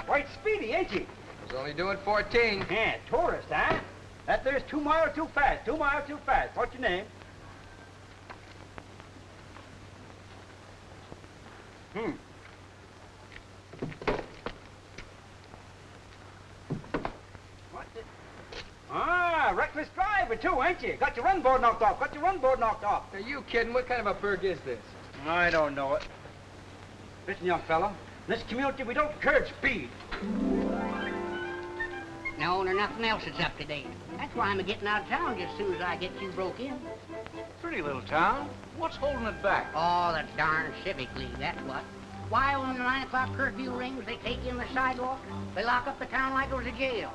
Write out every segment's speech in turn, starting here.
Quite speedy, ain't he? Was only doing 14. Yeah, tourist, huh? That there's 2 miles too fast, 2 miles too fast. What's your name? What's it? Ah, reckless driver, too, ain't you? Got your run board knocked off, got your run board knocked off. Are you kidding? What kind of a burg is this? I don't know it. Listen, young fellow, in this community, we don't encourage speed. No, there's nothing else that's up to date. That's why I'm getting out of town just as soon as I get you broke in. Pretty little town. What's holding it back? Oh, the darn Civic League, that's what. Why, when the 9 o'clock curfew rings, they take in the sidewalk, they lock up the town like it was a jail.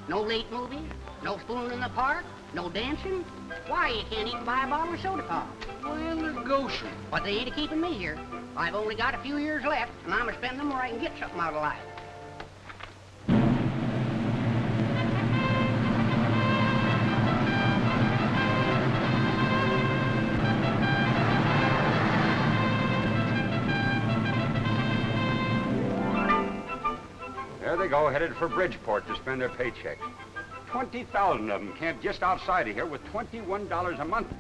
No late movies, no spooning in the park, no dancing. Why, you can't even buy a bottle of soda pop. Well, in Goshen. But they ain't keeping me here. I've only got a few years left, and I'm gonna spend them where I can get something out of life. There they go, headed for Bridgeport to spend their paychecks. 20,000 of them camped just outside of here with $21 a month.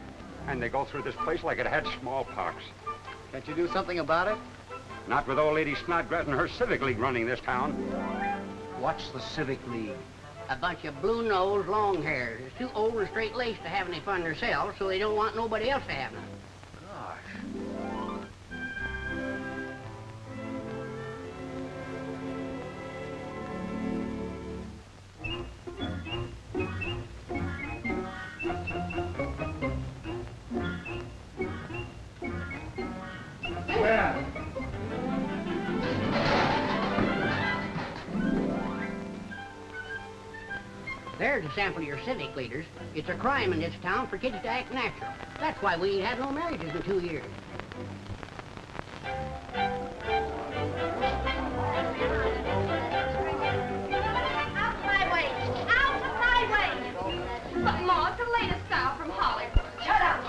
And they go through this place like it had smallpox. Can't you do something about it? Not with old lady Snodgrass and her Civic League running this town. What's the Civic League? A bunch of blue-nosed long hairs. They're too old and straight-laced to have any fun themselves, so they don't want nobody else to have none. Gosh. There's a sample of your civic leaders. It's a crime in this town for kids to act natural. That's why we ain't had no marriages in 2 years. Out of my way! Out of my way! But, Ma, it's the latest style from Hollywood. Shut up!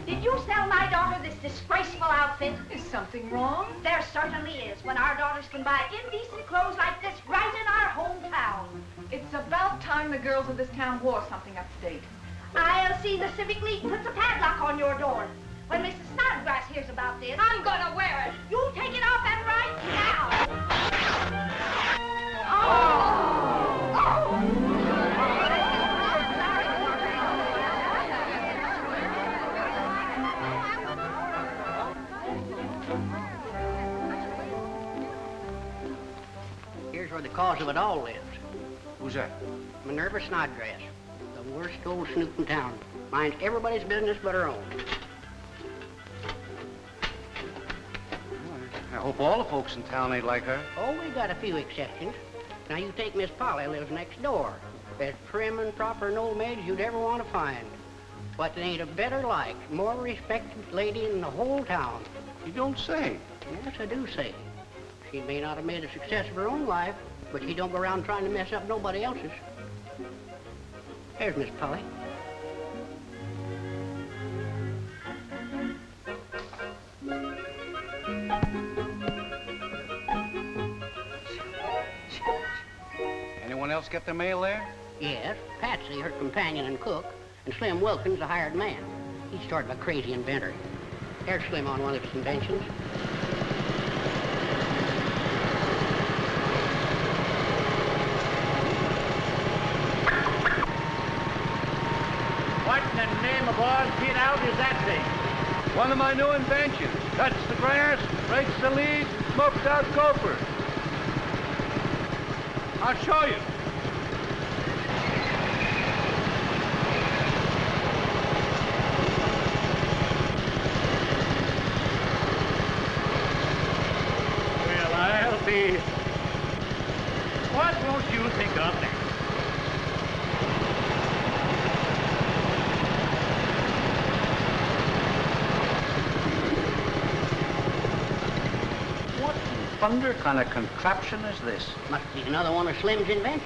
Did you sell my daughter this disgraceful outfit? Is something wrong? There certainly is, when our daughters can buy indecent clothes like this right in our hometown. It's about time the girls of this town wore something up to date. I'll see the Civic League puts a padlock on your door. When Mrs. Snodgrass hears about this... I'm gonna wear it. You take it off and right now. Here's where the cause of it all lives. Who's that? Minerva Snodgrass, the worst old snoop in town. Minds everybody's business but her own. I hope all the folks in town ain't like her. Oh, we got a few exceptions. Now, you take Miss Polly, lives next door. As prim and proper an old maid as you'd ever want to find. But there ain't a better liked, more respected lady in the whole town. You don't say. Yes, I do say. She may not have made a success of her own life, but she don't go around trying to mess up nobody else's. There's Miss Polly. Anyone else get their mail there? Yes, Patsy, her companion and cook, and Slim Wilkins, the hired man. He's sort of a crazy inventor. There's Slim on one of his inventions. boss kid out is that thing? One of my new inventions. Cuts the grass, breaks the leaves, smokes out gophers. I'll show you. Well, I'll be... What won't you think of that? What in thunder kind of contraption is this? Must be another one of Slim's inventions.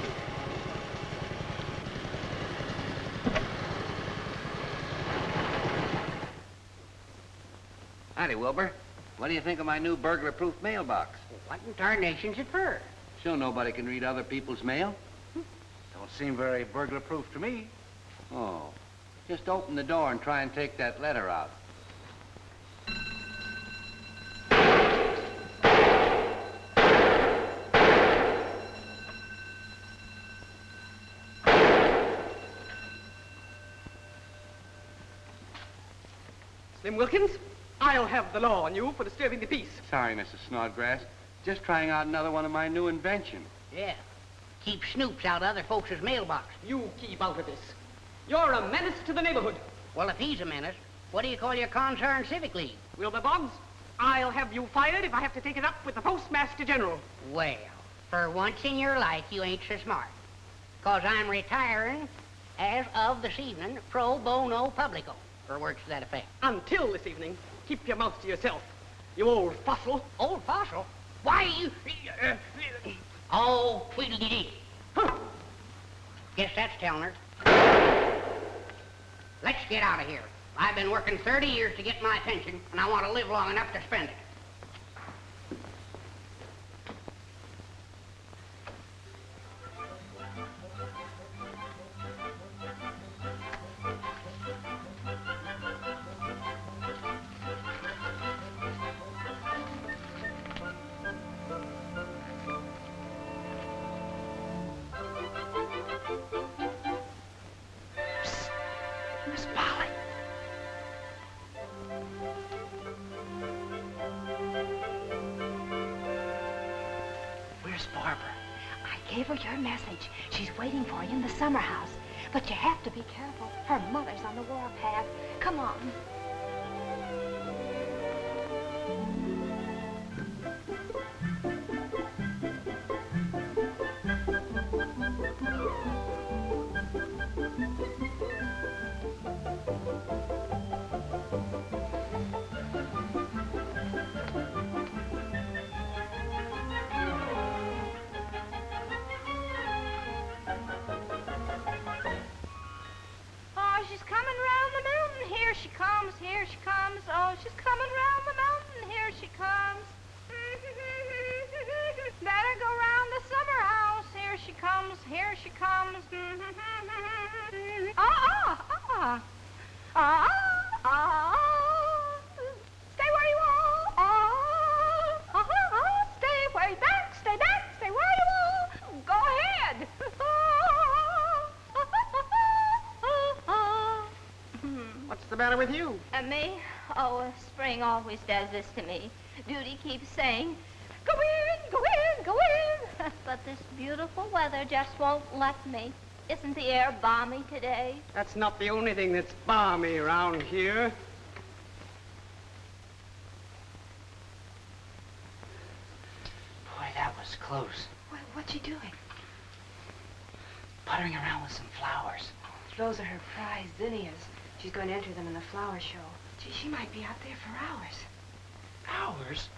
Howdy, Wilbur. What do you think of my new burglar-proof mailbox? What in tarnation's it for? So nobody can read other people's mail? Don't seem very burglar-proof to me. Oh. Just open the door and try and take that letter out. Slim Wilkins, I'll have the law on you for disturbing the peace. Sorry, Mrs. Snodgrass. Just trying out another one of my new inventions. Yeah. Keep snoops out of other folks' mailbox. You keep out of this. You're a menace to the neighborhood. Well, if he's a menace, what do you call your concerned civic league? Wilbur Boggs, I'll have you fired if I have to take it up with the Postmaster General. Well, for once in your life, you ain't so smart. 'Cause I'm retiring, as of this evening, pro bono publico, or words to that effect. Until this evening, keep your mouth to yourself, you old fossil. Old fossil? Why, you... Oh, Tweedledee. Huh. Guess that's telling her. Let's get out of here. I've been working 30 years to get my pension, and I want to live long enough to spend it. Gave her your message. She's waiting for you in the summer house. But you have to be careful. Her mother's on the warpath. Come on. Here she comes. Oh, she's coming round the mountain. Here she comes. Better go round the summer house. Here she comes. Here she comes. Stay where you are. Stay way back. Stay back. Stay where you are. Go ahead. What's the matter with you? And me? Oh, spring always does this to me. Duty keeps saying, go in, go in, go in. But this beautiful weather just won't let me. Isn't the air balmy today? That's not the only thing that's balmy around here. Boy, that was close. What's she doing? Puttering around with some flowers. Those are her prize zinnias. She's going to enter them in the flower show. Gee, she might be out there for hours. Hours?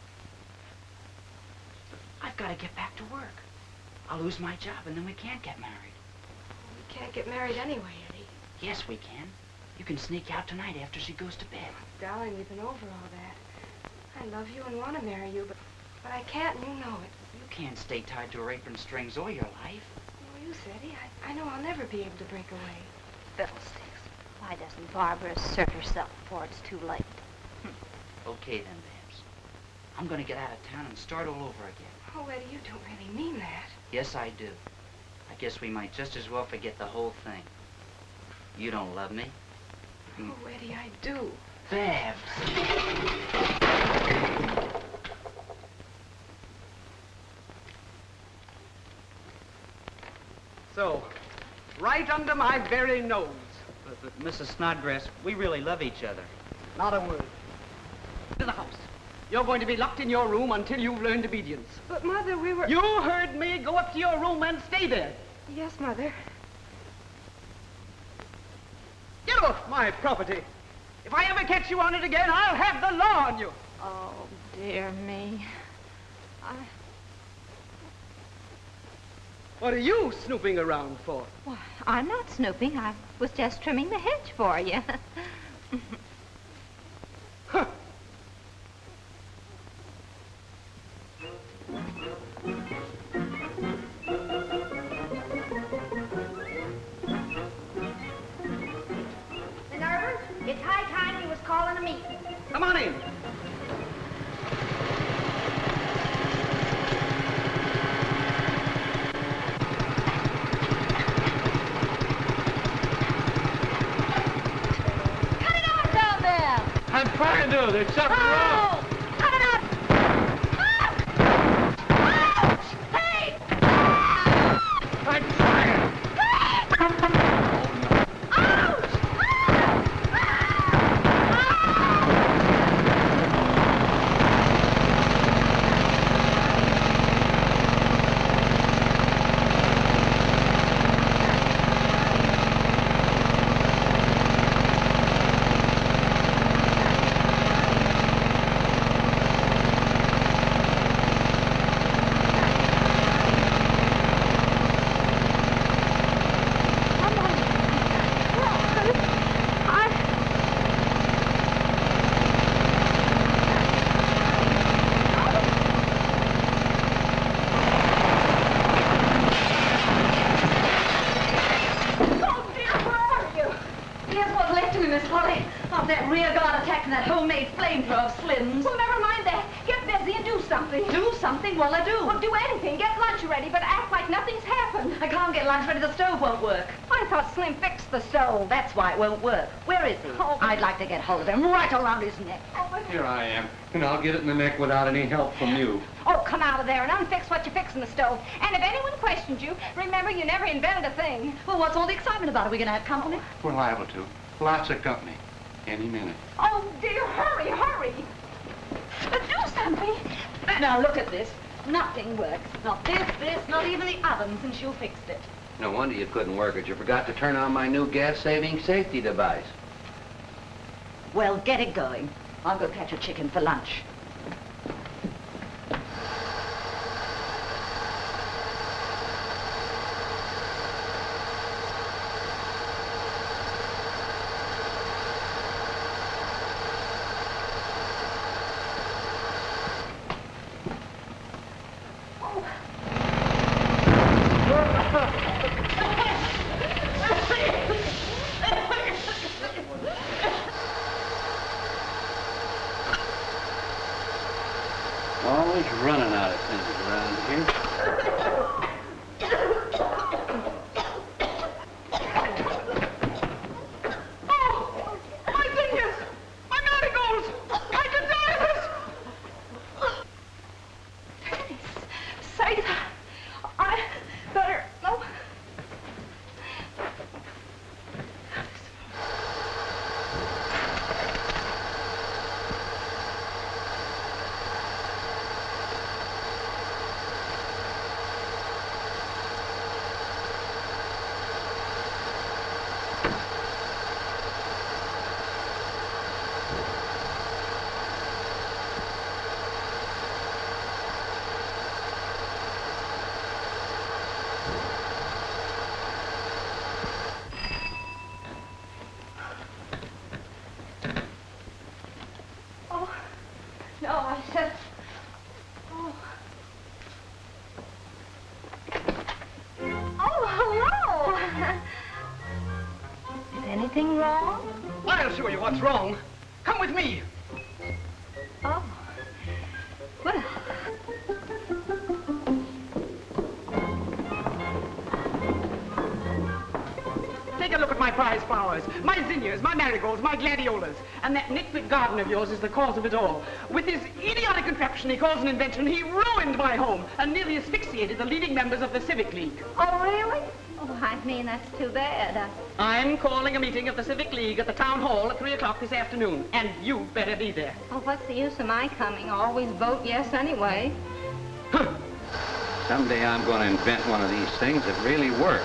I've got to get back to work. I'll lose my job, and then we can't get married. We can't get married anyway, Eddie. Yes, we can. You can sneak out tonight after she goes to bed. Darling, we've been over all that. I love you and want to marry you, but I can't, and you know it. You can't stay tied to her apron strings all your life. Oh, you said, Eddie. I know I'll never be able to break away. Fiddlesticks. Why doesn't Barbara assert herself before it's too late? Okay then, Babs. I'm going to get out of town and start all over again. Oh, Eddie, you don't really mean that. Yes, I do. I guess we might just as well forget the whole thing. You don't love me. Oh, Eddie, I do. Babs. So, right under my very nose. But Mrs. Snodgrass, we really love each other. Not a word. To the house. You're going to be locked in your room until you've learned obedience. But, Mother, we were... You heard me. Go up to your room and stay there. Yes, Mother. Get off my property. If I ever catch you on it again, I'll have the law on you. Oh, dear me. What are you snooping around for? Why, I'm not snooping. I was just trimming the hedge for you. Huh. Minerva, it's high time you was calling a meeting. Come on in. I'm trying to. There's something wrong. Cut it up! Ouch! Hey! I'm trying. Ouch! That rear guard attack and that homemade flamethrower of Slim's. Well, never mind that. Get busy and do something. Do something? What'll I do? Well, do anything. Get lunch ready, but act like nothing's happened. I can't get lunch ready. The stove won't work. I thought Slim fixed the stove. That's why it won't work. Where is he? Oh, I'd like to get hold of him right around his neck. Here I am, and I'll get it in the neck without any help from you. Oh, come out of there and unfix what you fix in the stove. And if anyone questions you, remember you never invented a thing. Well, what's all the excitement about? Are we going to have company? We're liable to. Lots of company. Any minute. Oh, dear, hurry, hurry. Do something. Now, look at this. Nothing works. Not this, not even the oven since you fixed it. No wonder you couldn't work it. You forgot to turn on my new gas-saving safety device. Well, get it going. I'll go catch a chicken for lunch. Always running out of things around here. Oh, my goodness! My marigolds! I can die of this! Say that. I better... No. No, I said... Oh. Oh, hello! Is anything wrong? I'll show you what's wrong. Come with me. Oh. Well. Take a look at my prize flower. flowers, my zinnias, my marigolds, my gladiolas. And that nitwit garden of yours is the cause of it all. With his idiotic contraption he calls an invention, he ruined my home and nearly asphyxiated the leading members of the Civic League. Oh, really? Oh, I mean, that's too bad. I'm calling a meeting of the Civic League at the town hall at 3 o'clock this afternoon, and you better be there. Oh, what's the use of my coming? I always vote yes anyway. Someday I'm going to invent one of these things that really works.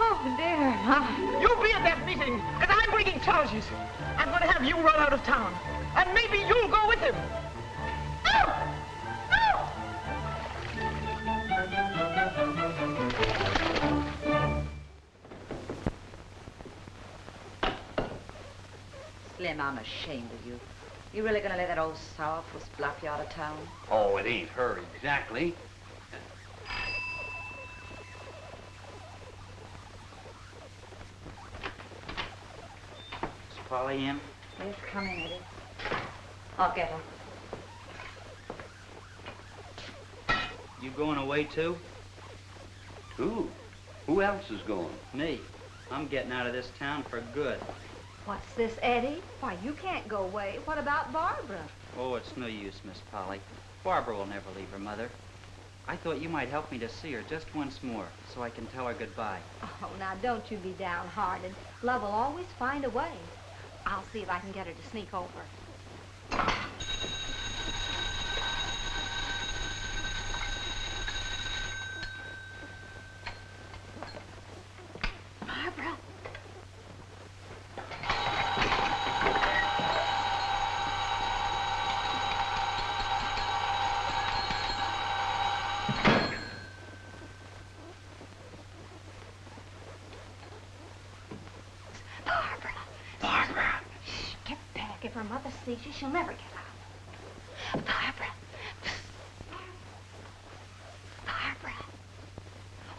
Oh, dear. You'll be at that meeting, because I'm bringing charges. I'm going to have you run out of town, and maybe you'll go with him. No! No! Slim, I'm ashamed of you. You really gonna let that old sourpuss bluff you out of town? Oh, it ain't her exactly. Is Polly in? Yes, come in, Eddie. I'll get her. You going away too? Who else is going? Me. I'm getting out of this town for good. What's this, Eddie? Why, you can't go away. What about Barbara? Oh, it's no use, Miss Polly. Barbara will never leave her mother. I thought you might help me to see her just once more, so I can tell her goodbye. Oh, now, don't you be downhearted. Love will always find a way. I'll see if I can get her to sneak over. Barbara. If her mother sees you, she'll never get out. Barbara. Barbara.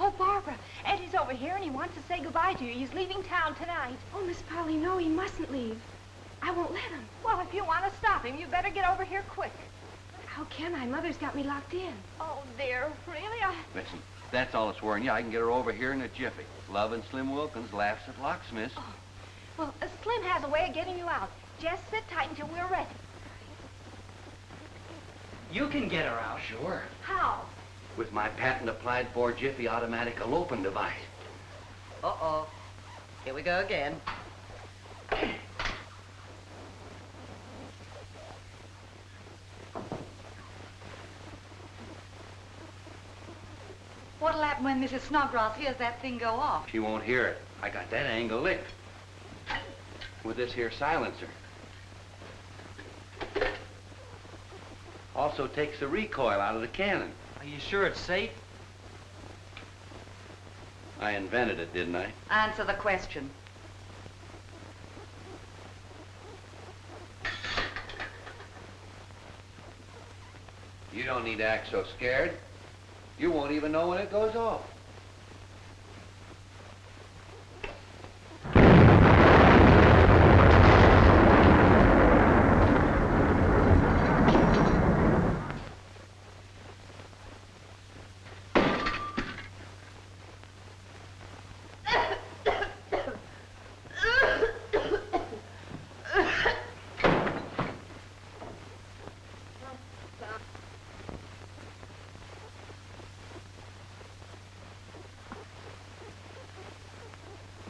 Oh, Barbara, Eddie's over here and he wants to say goodbye to you. He's leaving town tonight. Oh, Miss Polly, no, he mustn't leave. I won't let him. Well, if you want to stop him, you better get over here quick. How can I? Mother's got me locked in. Oh, dear, really? Listen, that's all it's worrying you. I can get her over here in a jiffy. Love and Slim Wilkins laughs at locksmiths. Oh. Well, Slim has a way of getting you out. Just sit tight until we're ready. You can get her out. Sure. How? With my patent-applied for Jiffy automatic eloping device. Uh-oh. Here we go again. What'll happen when Mrs. Snodgrass hears that thing go off? She won't hear it. I got that angle licked. With this here silencer. Also takes the recoil out of the cannon. Are you sure it's safe? I invented it, didn't I? Answer the question. You don't need to act so scared. You won't even know when it goes off.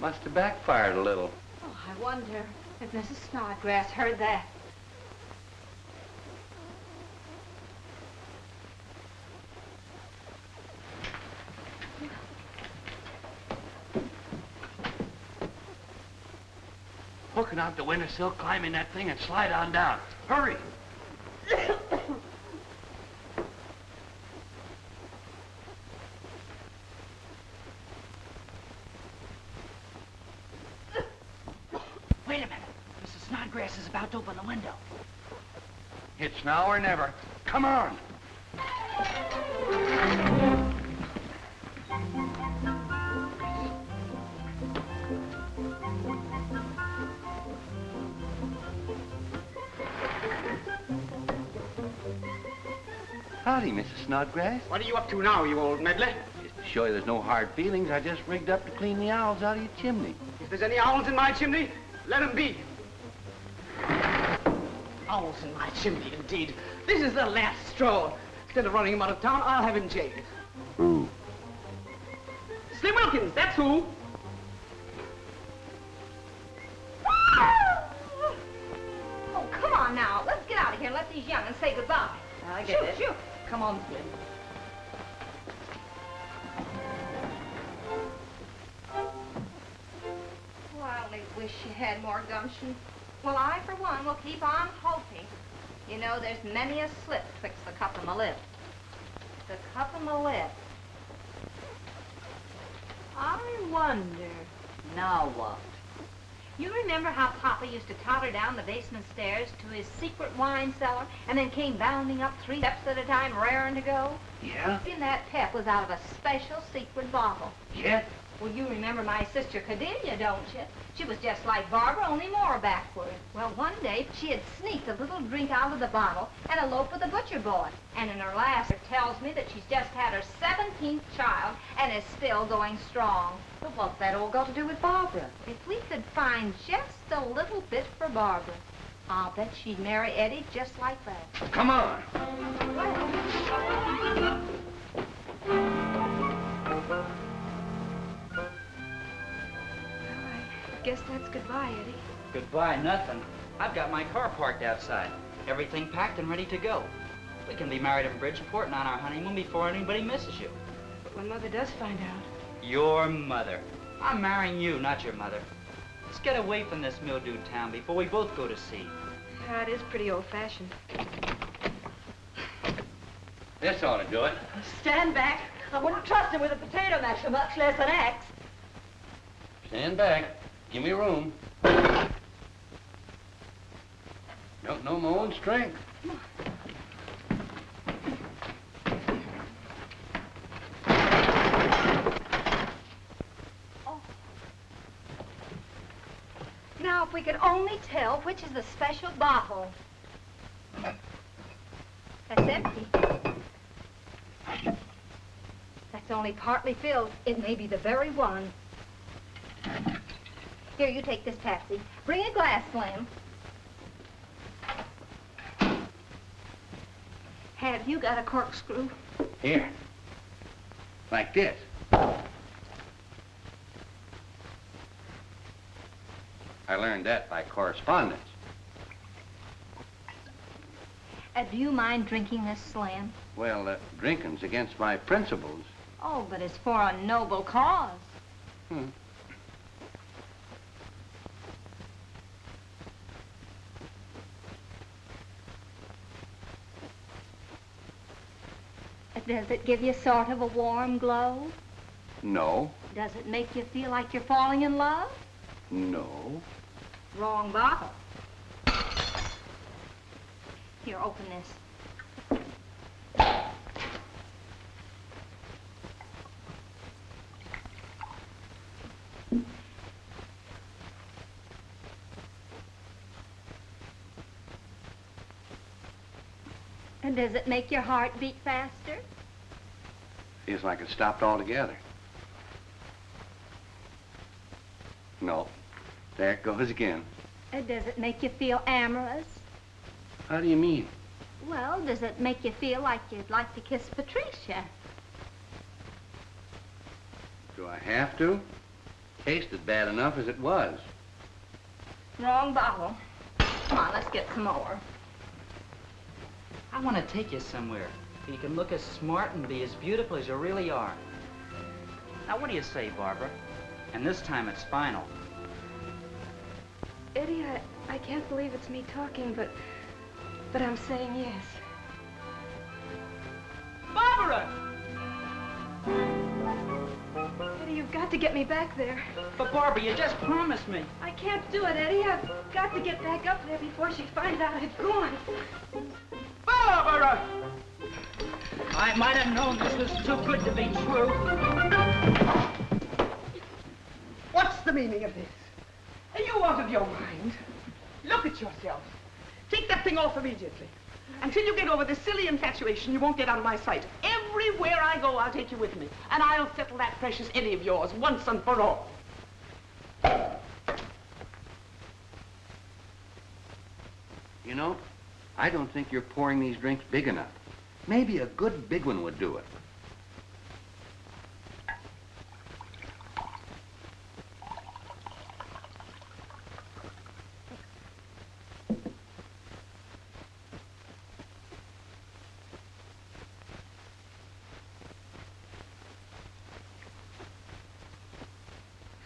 Must have backfired a little. Oh, I wonder if Mrs. Snodgrass heard that. Hooking out the windowsill, climbing that thing, and slide on down. Hurry! Wait a minute. Mrs. Snodgrass is about to open the window. It's now or never. Come on! Howdy, Mrs. Snodgrass. What are you up to now, you old meddler? Just to show you there's no hard feelings, I just rigged up to clean the owls out of your chimney. If there's any owls in my chimney, let them be. Owls in my chimney, indeed. This is the last straw. Instead of running him out of town, I'll have him jailed. Who? Slim Wilkins, that's who. Oh, come on now. Let's get out of here and let these young'uns say goodbye. I get it. Shoot. Come on, Slim. Oh, I only wish you had more gumption. Well, I, for one, will keep on hoping. You know, there's many a slip twixt the cup and the lip. The cup and the lip. I wonder. Now what? You remember how Papa used to totter down the basement stairs to his secret wine cellar and then came bounding up 3 steps at a time, raring to go? Yeah? And that pep was out of a special secret bottle. Yeah? Well, you remember my sister Cordelia, don't you? She was just like Barbara, only more backward. Well, one day, she had sneaked a little drink out of the bottle and eloped with a butcher boy. And in her last, it tells me that she's just had her 17th child and is still going strong. But what's that all got to do with Barbara? If we could find just a little bit for Barbara, I'll bet she'd marry Eddie just like that. Come on. Guess that's goodbye, Eddie. Goodbye, nothing. I've got my car parked outside. Everything packed and ready to go. We can be married in Bridgeport and on our honeymoon before anybody misses you. But when Mother does find out... Your mother. I'm marrying you, not your mother. Let's get away from this mildewed town before we both go to sea. Yeah, it is pretty old-fashioned. This ought to do it. Stand back. I wouldn't trust him with a potato masher, much less an axe. Stand back. Give me room. Don't know my own strength. Oh. Now, if we could only tell which is the special bottle. That's empty. That's only partly filled. It may be the very one. Here, you take this, Patsy. Bring a glass, Slim. Have you got a corkscrew? Here. Like this. I learned that by correspondence. Do you mind drinking this, Slim? Well, drinking's against my principles. Oh, but it's for a noble cause. Hmm. Does it give you sort of a warm glow? No. Does it make you feel like you're falling in love? No. Wrong bottle. Here, open this. And does it make your heart beat faster? Feels like it stopped altogether. No. There it goes again. And does it make you feel amorous? How do you mean? Well, does it make you feel like you'd like to kiss Patricia? Do I have to? Tasted bad enough as it was. Wrong bottle. Come on, let's get some more. I want to take you somewhere so you can look as smart and be as beautiful as you really are. Now, what do you say, Barbara? And this time it's final. Eddie, I can't believe it's me talking, but I'm saying yes. Barbara! Eddie, you've got to get me back there. But, Barbara, you just promised me. I can't do it, Eddie. I've got to get back up there before she finds out I've gone. Barbara! I might have known this was too good to be true. What's the meaning of this? Are you out of your mind? Look at yourself. Take that thing off immediately. Until you get over this silly infatuation, you won't get out of my sight. Everywhere I go, I'll take you with me. And I'll settle that precious Eddie of yours once and for all. You know, I don't think you're pouring these drinks big enough. Maybe a good big one would do it.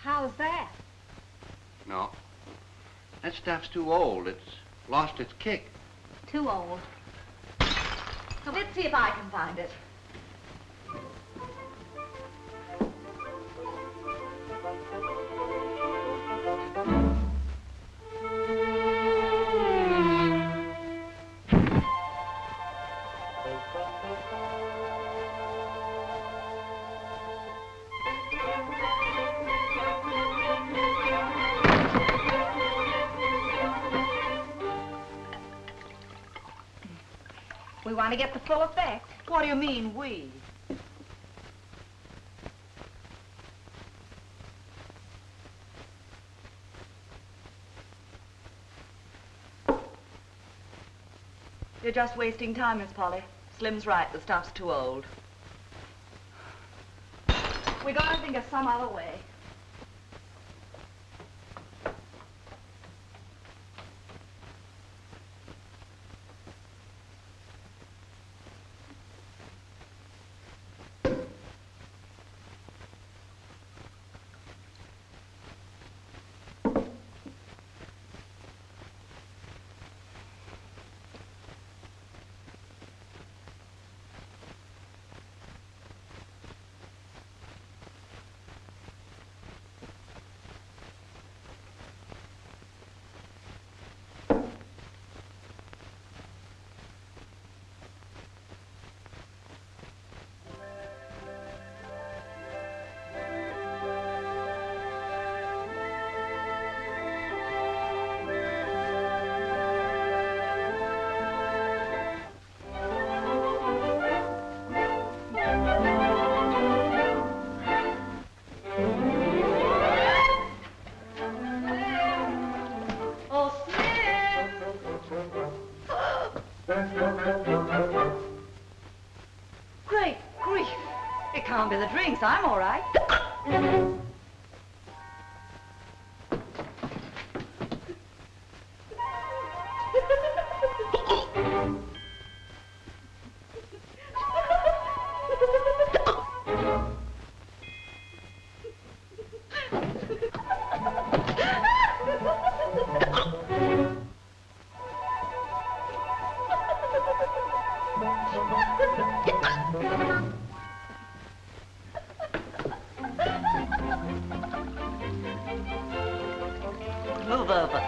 How's that? No. That stuff's too old. It's lost its kick. Too old. So let's see if I can find it. We want to get the full effect. What do you mean, we? You're just wasting time, Miss Polly. Slim's right, the stuff's too old. We gotta think of some other way. Great grief. It can't be the drinks. I'm all right. Move over.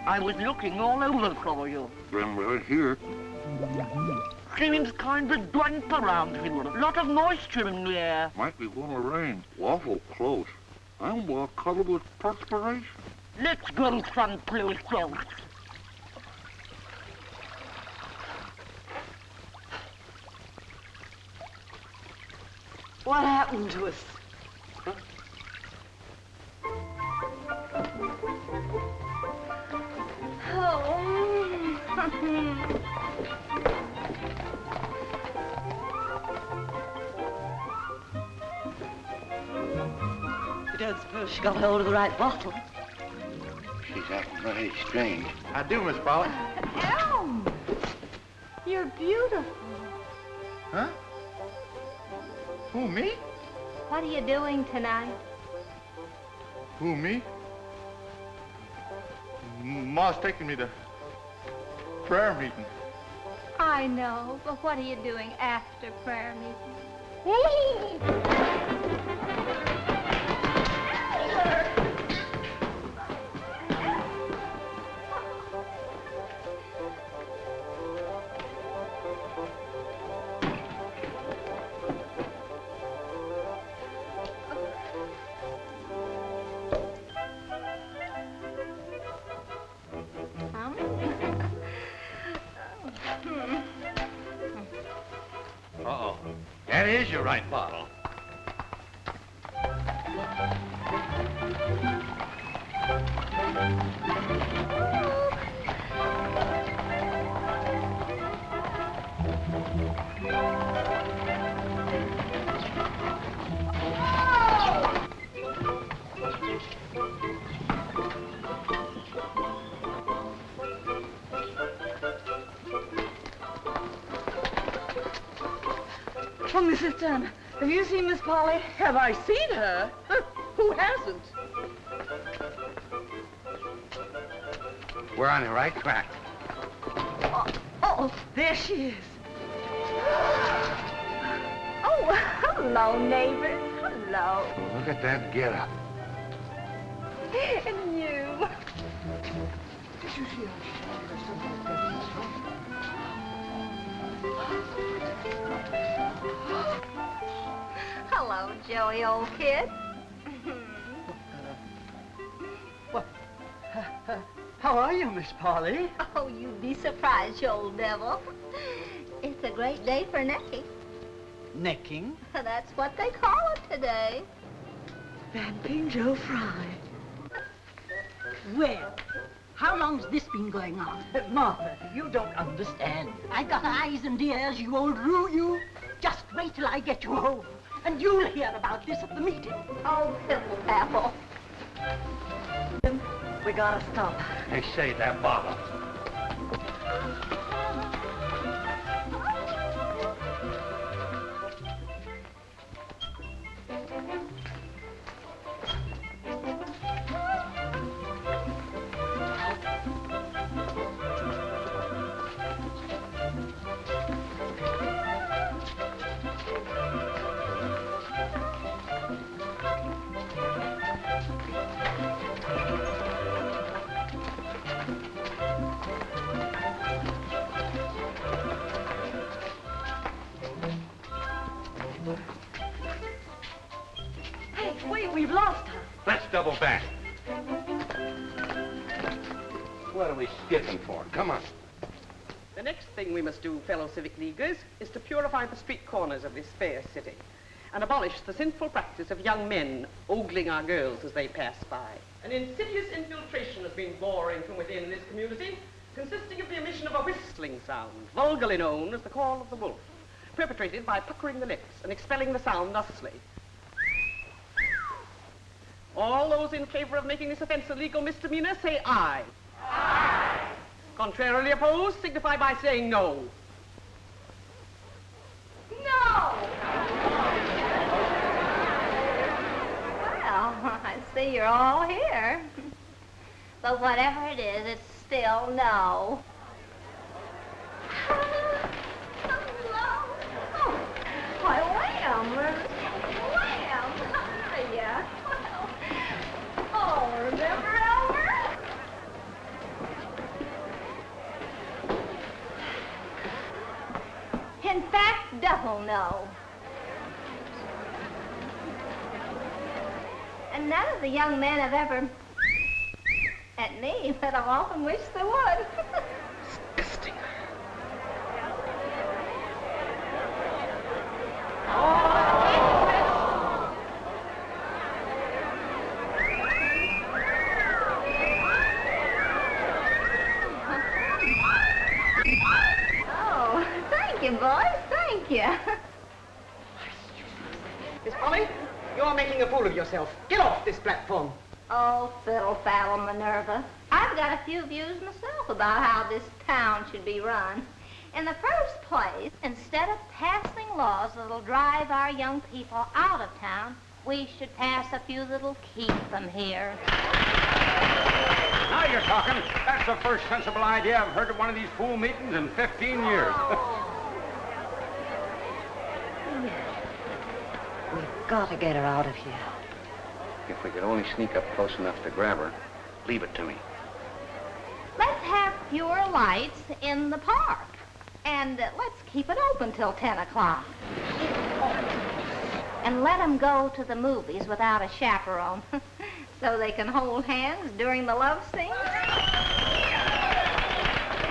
I was looking all over for you. I'm right here. Seems kind of damp around here. A lot of moisture in the air. Might be gonna rain. Awful close. I'm all covered with perspiration. Let's go someplace else. What happened to us? I don't suppose she got hold of the right bottle. She's acting very strange. I do, Miss Polly. Elm! You're beautiful. Huh? Who, me? What are you doing tonight? Who, me? Ma's taking me to prayer meeting. I know, but what are you doing after prayer meeting? here's your right bottle. Oh, Mrs. Turner, have you seen Miss Polly? Have I seen her? Who hasn't? We're on the right track. Oh, there she is. Oh, hello, neighbors. Hello. Look at that get-up. And you. Did you see Hello, Joey, old kid. How are you, Miss Polly? Oh, you'd be surprised, you old devil. It's a great day for necking. Necking? That's what they call it today. Vamping Joe Fry. Well, how long's this been going on? Martha, you don't understand. I got eyes and ears, you old roo, you. Just wait till I get you home, and you'll hear about this at the meeting. Oh, piffle papple. We gotta stop. Hey, say that bottle. Hey, wait, we've lost her. Let's double back. What are we skipping for? Come on. The next thing we must do, fellow civic leaguers, is to purify the street corners of this fair city and abolish the sinful practice of young men ogling our girls as they pass by. An insidious infiltration has been boring from within this community, consisting of the emission of a whistling sound, vulgarly known as the call of the wolf, perpetrated by puckering the lips and expelling the sound thusly. All those in favor of making this offense a legal misdemeanor, say aye. Aye. Contrarily opposed, signify by saying no. No! Well, I see you're all here. But whatever it is, it's still no. Hello. Oh, why, Lamb. Lamb. Hiya. Oh, remember Elmer? In fact, double no. And none of the young men have ever at me, but I've often wished they would. Disgusting. Oh, thank you, boys. Thank you. Miss Polly, you're making a fool of yourself. Get off this platform. Oh, fiddle-faddle, Minerva. I've got a few views myself about how this town should be run. In the first place, instead of passing laws that'll drive our young people out of town, we should pass a few that'll keep them here. Now you're talking. That's the first sensible idea I've heard at one of these fool meetings in 15 years. We've got to get her out of here. If we could only sneak up close enough to grab her, leave it to me. Let's have fewer lights in the park. And let's keep it open till 10 o'clock. And let them go to the movies without a chaperone, so they can hold hands during the love scenes.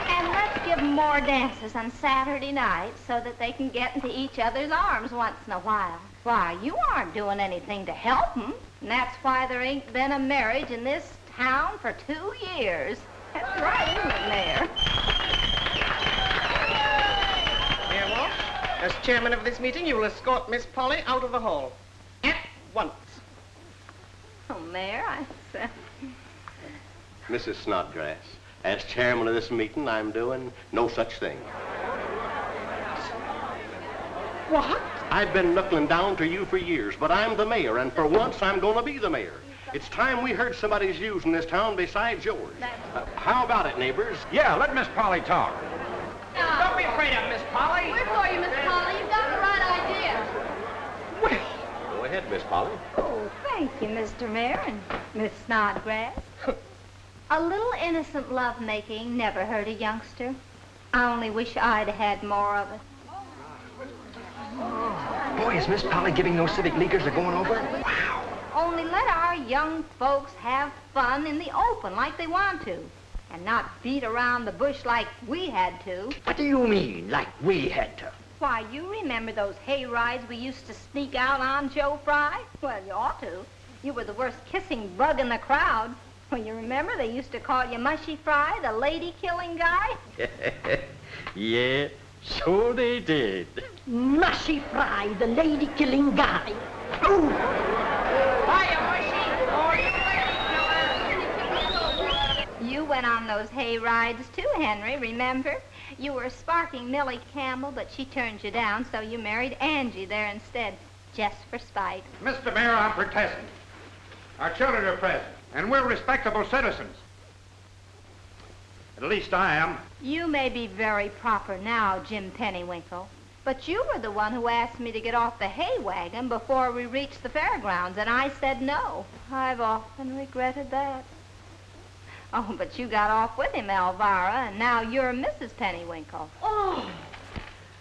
And let's give them more dances on Saturday nights so that they can get into each other's arms once in a while. Why, you aren't doing anything to help them. And that's why there ain't been a marriage in this town for 2 years. That's right, isn't it, Mayor? Mayor Walsh, as chairman of this meeting, you will escort Miss Polly out of the hall. At once. Oh, Mayor, Mrs. Snodgrass, as chairman of this meeting, I'm doing no such thing. What? I've been knuckling down to you for years, but I'm the mayor, and for once I'm going to be the mayor. It's time we heard somebody's views in this town besides yours. How about it, neighbors? Yeah, let Miss Polly talk. Don't be afraid of Miss Polly. We're for you, Miss Polly. You've got the right idea. Go ahead, Miss Polly. Oh, thank you, Mr. Mayor and Miss Snodgrass. A little innocent lovemaking never hurt a youngster. I only wish I'd had more of it. Boy, is Miss Polly giving those civic leaguers a going over? Wow. Only let our young folks have fun in the open like they want to, and not beat around the bush like we had to. What do you mean, like we had to? Why, you remember those hay rides we used to sneak out on, Joe Fry? Well, you ought to. You were the worst kissing bug in the crowd. Well, you remember they used to call you Mushy Fry, the lady-killing guy? Yeah, so they did. Mushy Fry, the lady-killing guy. Ooh. You went on those hay rides too, Henry, remember? You were sparking Millie Campbell, but she turned you down, so you married Angie there instead, just for spite. Mr. Mayor, I'm protesting. Our children are present, and we're respectable citizens. At least I am. You may be very proper now, Jim Pennywinkle, but you were the one who asked me to get off the hay wagon before we reached the fairgrounds, and I said no. I've often regretted that. Oh, but you got off with him, Elvira, and now you're Mrs. Pennywinkle. Oh,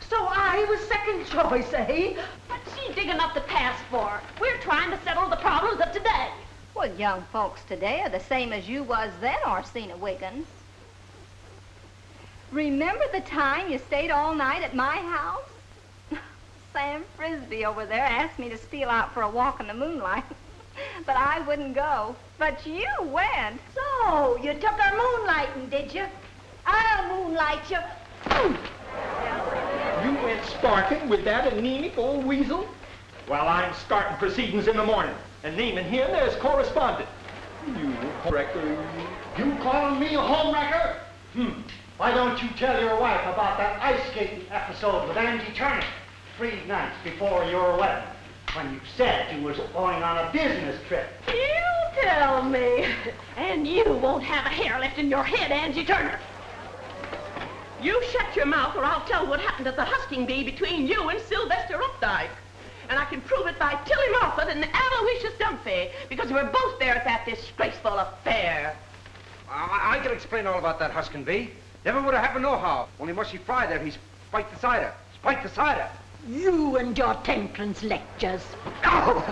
so I was second choice, eh? What's she digging up the past for? We're trying to settle the problems of today. Well, young folks today are the same as you was then, Orsina Wiggins. Remember the time you stayed all night at my house? Sam Frisbee over there asked me to steal out for a walk in the moonlight, but I wouldn't go. But you went. So, you took her moonlighting, did you? I'll moonlight you. You went sparking with that anemic old weasel? Well, I'm starting proceedings in the morning and naming him as correspondent. You homewrecker. You calling me a homewrecker? Why don't you tell your wife about that ice skating episode with Angie Turner 3 nights before your wedding, when you said you was going on a business trip? You tell me. And you won't have a hair left in your head, Angie Turner. You shut your mouth or I'll tell what happened at the husking bee between you and Sylvester Updike. And I can prove it by Tilly Moffat and Aloysius Dunphy, because we were both there at that disgraceful affair. I can explain all about that husking bee. Never would have happened nohow. Only Mushy Fry there, he's spiked the cider. Spiked the cider. You and your temperance lectures. And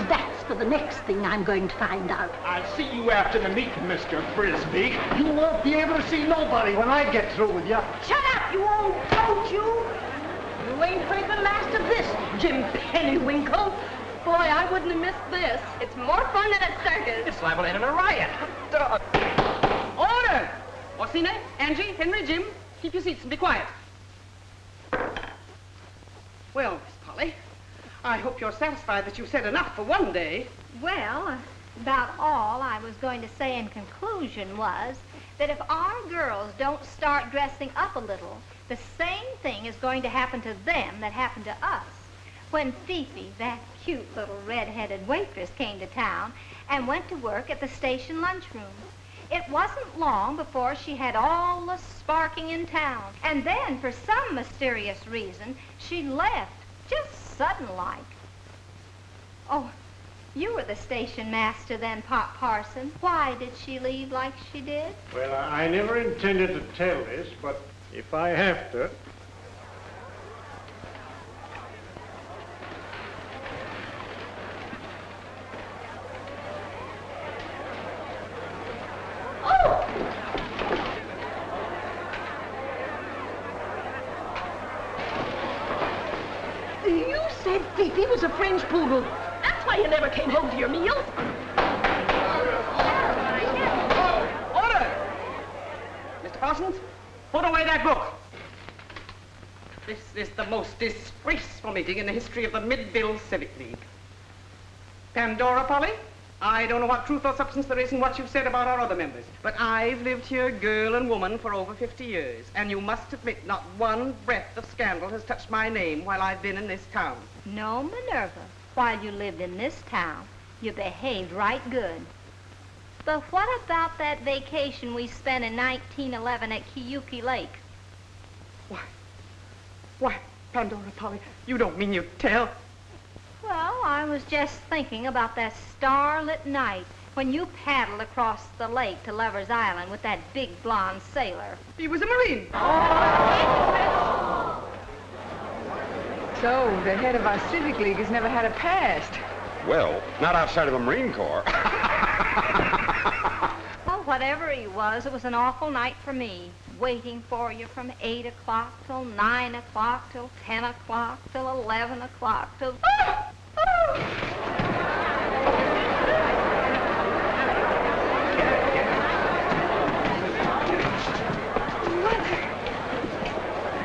that's for the next thing I'm going to find out. I'll see you after the meeting, Mr. Frisbee. You won't be able to see nobody when I get through with you. Shut up, you old goat, you! You ain't heard the last of this, Jim Pennywinkle. Boy, I wouldn't have missed this. It's more fun than a circus. It's liable to end in a riot. Order! Orsina, Angie, Henry, Jim, keep your seats and be quiet. Well, Miss Polly, I hope you're satisfied that you've said enough for one day. Well, about all I was going to say in conclusion was that if our girls don't start dressing up a little, the same thing is going to happen to them that happened to us. When Fifi, that cute little red-headed waitress, came to town and went to work at the station lunchroom. It wasn't long before she had all the sparking in town. And then, for some mysterious reason, she left, just sudden-like. Oh, you were the station master then, Pop Parson. Why did she leave like she did? Well, I never intended to tell this, but if I have to... said Fifi was a French poodle. That's why you never came home to your meals. Order! Mr. Parsons, put away that book. This is the most disgraceful meeting in the history of the Midville Civic League. Pandora, Polly, I don't know what truth or substance there is in what you've said about our other members, but I've lived here, girl and woman, for over 50 years, and you must admit not one breath of scandal has touched my name while I've been in this town. No, Minerva. While you lived in this town, you behaved right good. But what about that vacation we spent in 1911 at Kiyuki Lake? Why, Pandora, Polly, you don't mean you'd tell? Well, I was just thinking about that starlit night when you paddled across the lake to Lover's Island with that big blonde sailor. He was a Marine. So, the head of our Civic League has never had a past. Well, not outside of the Marine Corps. Well, whatever he was, it was an awful night for me. Waiting for you from 8 o'clock till 9 o'clock till 10 o'clock till 11 o'clock till...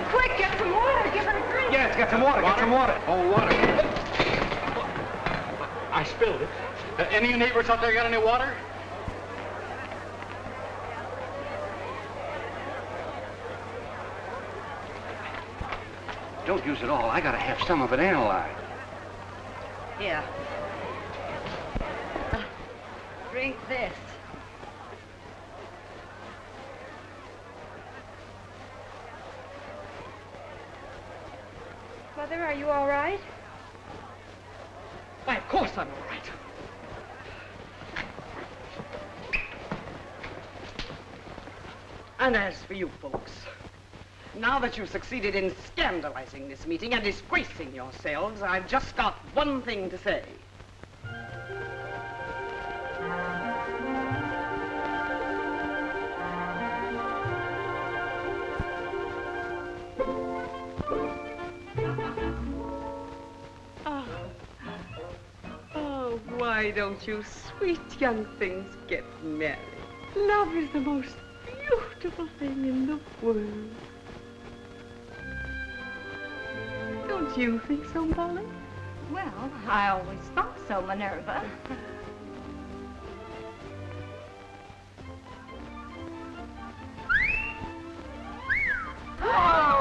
Quick, get some water. Give her a drink. Yes, get some water. Get some water. Oh, water. I spilled it. Any of you neighbors out there got any water? Don't use it all. I gotta have some of it analyzed. Here. Drink this. Mother, are you all right? Why, of course I'm all right. And as for you folks, now that you've succeeded in scandalizing this meeting and disgracing yourselves, I've just got one thing to say. Oh, why don't you sweet young things get married? Love is the most beautiful thing in the world. Don't you think so, Polly? Well, I always thought so, Minerva. Oh!